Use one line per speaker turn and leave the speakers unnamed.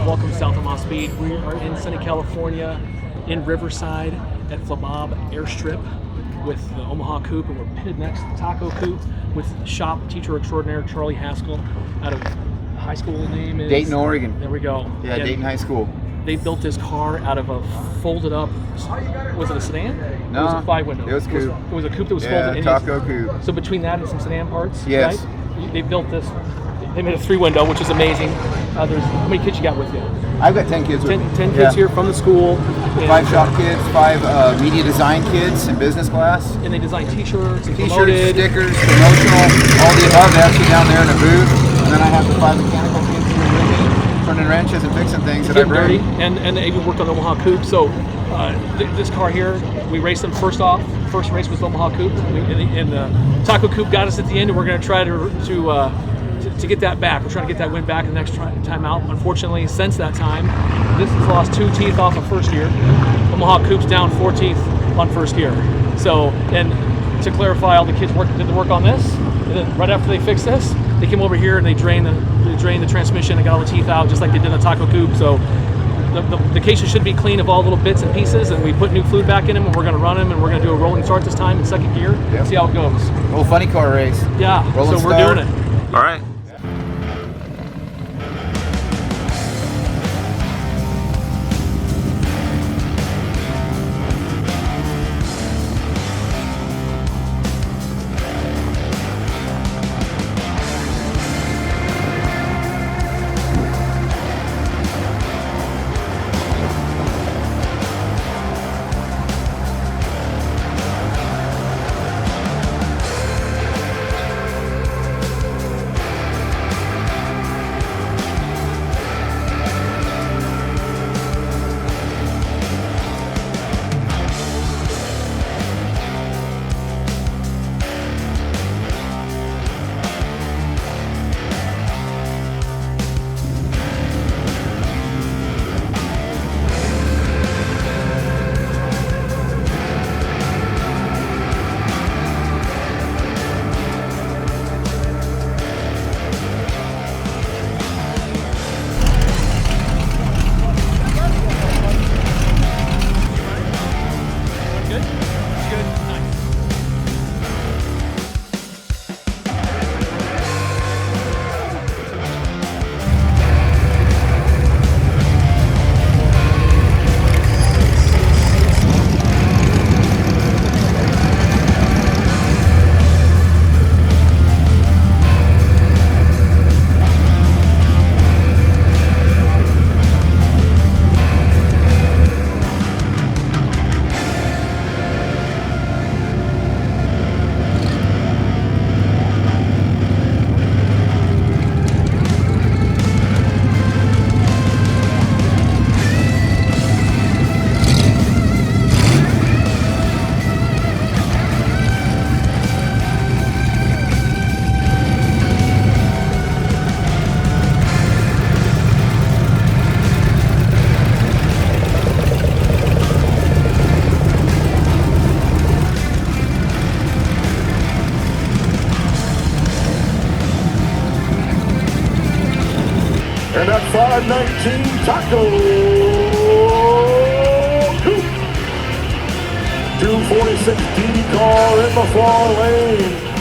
Welcome to South Omaha Speed. We are in sunny California, in Riverside at Flabob Airstrip with the Omaha Coupe, and we're pitted next to the T.R.O.G Coupe with shop teacher extraordinaire Charlie Hascall out of high school name is
Dayton, Oregon.
There we go.
Yeah, Dayton High School.
They built this car out of a folded up, was it a sedan?
No,
it was a 5-window.
It was coupe.
It was a coupe that was folded.
T.R.O.G coupe.
So between that and some sedan parts,
yes.
Right? They built this. They made a 3-window, which is amazing. How many kids you got with you?
I've got 10 kids with
10
me.
10 kids here from the school.
5 shop kids, 5 media design kids in business class.
And they design t-shirts,
Stickers, promotional, all the above. They're actually down there in a booth. And then I have the 5 mechanical kids who are with me, turning wrenches and fixing things that I bring.
And they even worked on the Omaha Coupe. So this car here, we raced them first off. First race was the Omaha Coupe. And the T.R.O.G Coupe got us at the end, and we're going to try to get that back. We're trying to get that win back the next time out. Unfortunately, since that time, this has lost 2 teeth off of first gear. Omaha Coupe's down 4 teeth on first gear. So, and to clarify, all the kids did the work on this, and then right after they fixed this, they came over here and they drained the transmission and got all the teeth out, just like they did in the T.R.O.G Coupe. So the cases should be clean of all little bits and pieces, and we put new fluid back in them, and we're going to run them, and we're going to do a rolling start this time in second gear. Yep. See how it goes.
A little funny car race.
Yeah.
Rolling
so we're
start.
doing it.
All right.
And that 519 T.R.O.G Coupe. 246D car in the far lane.